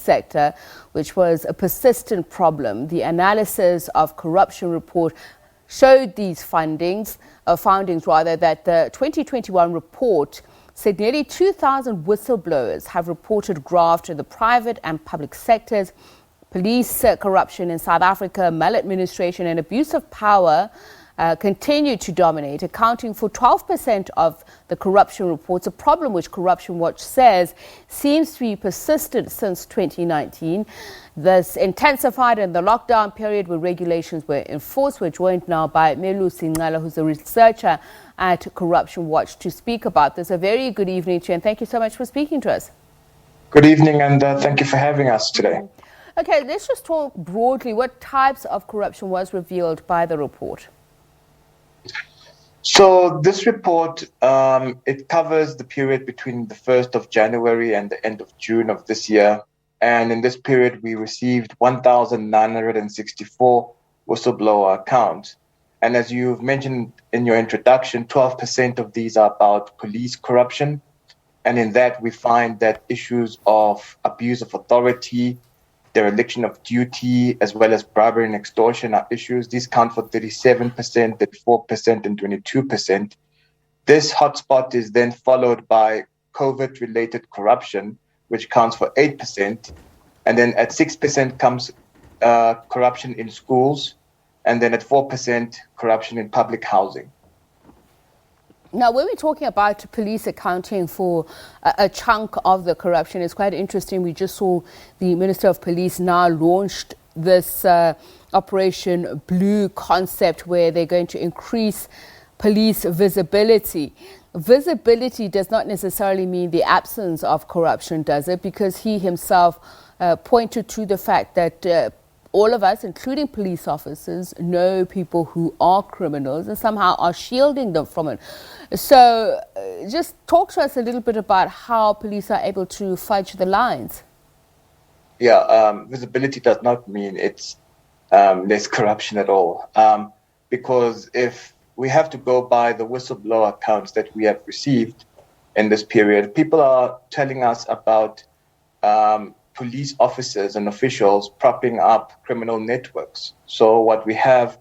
sector, which was a persistent problem. The analysis of corruption report showed these findings that the 2021 report said nearly 2,000 whistleblowers have reported graft in the private and public sectors. Police corruption in South Africa, maladministration and abuse of power continue to dominate, accounting for 12% of the corruption reports, a problem which Corruption Watch says seems to be persistent since 2019. This intensified in the lockdown period where regulations were enforced. We're joined now by Melusi Ncala, who's a researcher at Corruption Watch, to speak about this. A very good evening to you, and thank you so much for speaking to us. Good evening, and thank you for having us today. Okay, let's just talk broadly. What types of corruption was revealed by the report? So this report, it covers the period between the 1st of January and the end of June of this year. And in this period, we received 1,964 whistleblower accounts. And as you've mentioned in your introduction, 12% of these are about police corruption. And in that, we find that issues of abuse of authority, dereliction of duty, as well as bribery and extortion are issues. These count for 37%, 34%, and 22%. This hotspot is then followed by COVID-related corruption, which counts for 8%. And then at 6% comes corruption in schools. And then at 4%, corruption in public housing. Now, when we're talking about police accounting for a chunk of the corruption, it's quite interesting. We just saw the Minister of Police now launched this Operation Blue concept where they're going to increase police visibility. Visibility does not necessarily mean the absence of corruption, does it? Because he himself pointed to the fact that all of us, including police officers, know people who are criminals and somehow are shielding them from it. So just talk to us a little bit about how police are able to fudge the lines. Yeah, visibility does not mean it's there's corruption at all. Because if we have to go by the whistleblower accounts that we have received in this period, people are telling us about police officers and officials propping up criminal networks. So what we have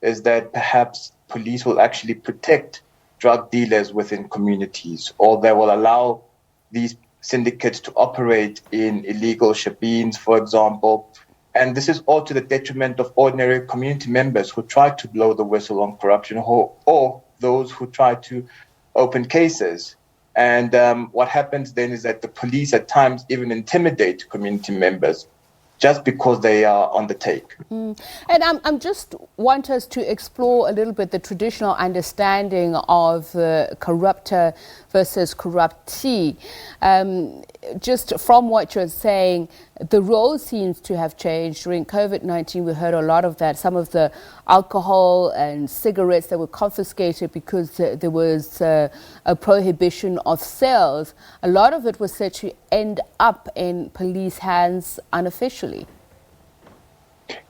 is that perhaps police will actually protect drug dealers within communities, or they will allow these syndicates to operate in illegal shebeens, for example. And this is all to the detriment of ordinary community members who try to blow the whistle on corruption, or those who try to open cases. And what happens then is that the police at times even intimidate community members just because they are on the take. And I'm just want us to explore a little bit the traditional understanding of corruptor versus corruptee. Just from what you're saying, the role seems to have changed. During COVID-19, we heard a lot of that. Some of the alcohol and cigarettes that were confiscated because there was a prohibition of sales. A lot of it was said to end up in police hands unofficially.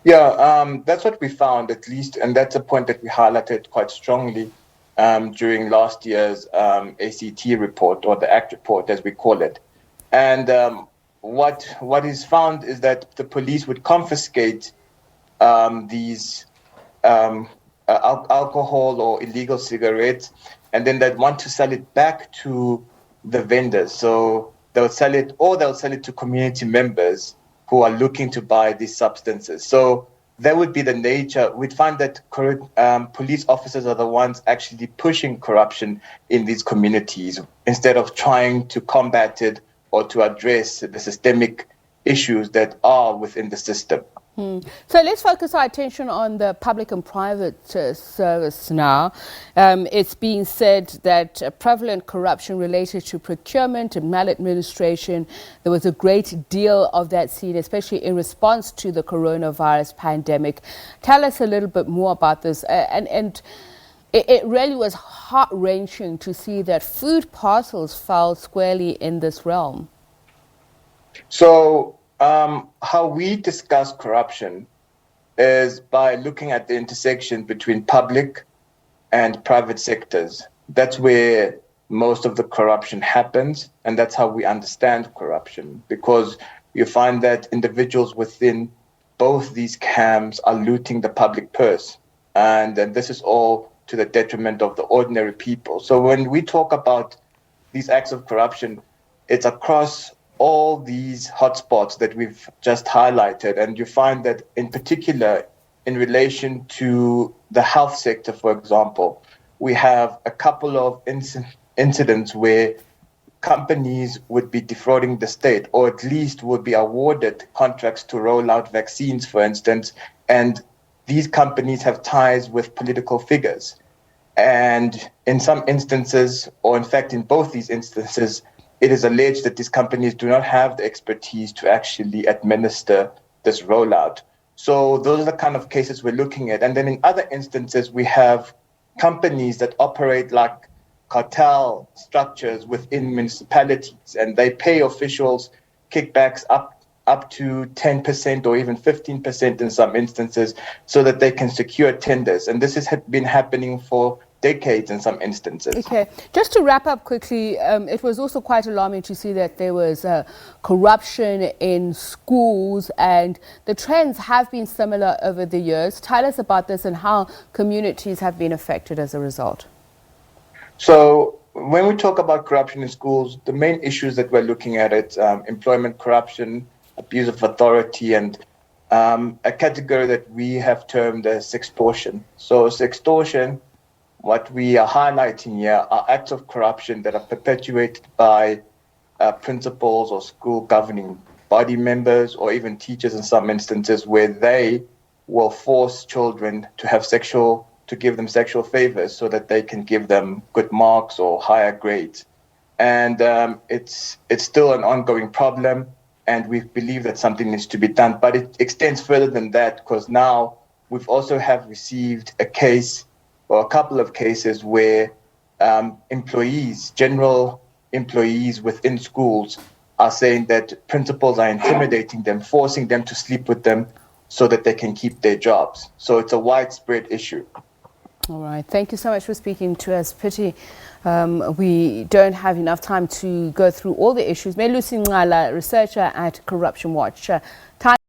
Yeah, that's what we found, at least, and that's a point that we highlighted quite strongly during last year's ACT report, or the ACT report, as we call it. And what is found is that the police would confiscate these alcohol or illegal cigarettes, and then they'd want to sell it back to the vendors. So they'll sell it, or they'll sell it to community members who are looking to buy these substances. So that would be the nature. We'd find that police officers are the ones actually pushing corruption in these communities instead of trying to combat it or to address the systemic issues that are within the system. So let's focus our attention on the public and private service now. It's being said that prevalent corruption related to procurement and maladministration, there was a great deal of that seen, especially in response to the coronavirus pandemic. Tell us a little bit more about this. And it really was heart-wrenching to see that food parcels fell squarely in this realm. So how we discuss corruption is by looking at the intersection between public and private sectors. That's where most of the corruption happens, and that's how we understand corruption, because you find that individuals within both these camps are looting the public purse. And this is all to the detriment of the ordinary people. So when we talk about these acts of corruption, it's across all these hotspots that we've just highlighted. And you find that in particular, in relation to the health sector, for example, we have a couple of incidents where companies would be defrauding the state, or at least would be awarded contracts to roll out vaccines, for instance, and these companies have ties with political figures. And in some instances, or in fact in both these instances, it is alleged that these companies do not have the expertise to actually administer this rollout. So those are the kind of cases we're looking at. And then in other instances, we have companies that operate like cartel structures within municipalities, and they pay officials kickbacks up to 10% or even 15% in some instances so that they can secure tenders. And this has been happening for decades in some instances. Okay, just to wrap up quickly, it was also quite alarming to see that there was corruption in schools, and the trends have been similar over the years. Tell us about this and how communities have been affected as a result. So when we talk about corruption in schools, the main issues that we're looking at it, employment corruption, abuse of authority, and a category that we have termed as sextortion. So sextortion, what we are highlighting here are acts of corruption that are perpetuated by principals or school governing body members, or even teachers in some instances, where they will force children to give them sexual favors so that they can give them good marks or higher grades. And it's still an ongoing problem, and we believe that something needs to be done. But it extends further than that, because now we've also have received a case or a couple of cases where general employees within schools are saying that principals are intimidating them, forcing them to sleep with them so that they can keep their jobs. So it's a widespread issue. All right. Thank you so much for speaking to us. Pity we don't have enough time to go through all the issues. Melusi Ncala, researcher at Corruption Watch.